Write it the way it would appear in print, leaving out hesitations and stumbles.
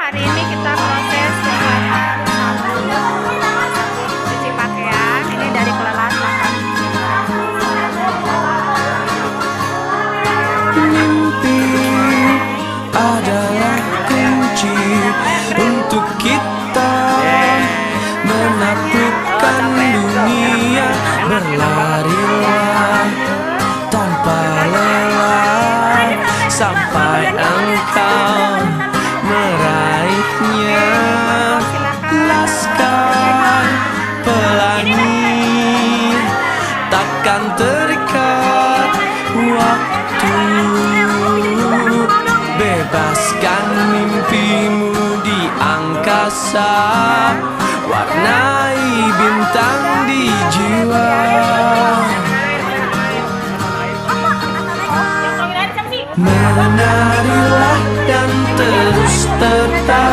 hari ini kita proses pembuatan sabun cuci pakaian. Ini dari Kelelahan Selatan. Mimpi adalah kunci untuk kita menaklukkan dunia. Berlarilah tanpa lelah sampai engkau meraihnya. Laskar pelangi takkan terikat waktu. Bebaskan mimpimu di angkasa, warnai bintang di jiwa. Menarilah dan terus tertawa.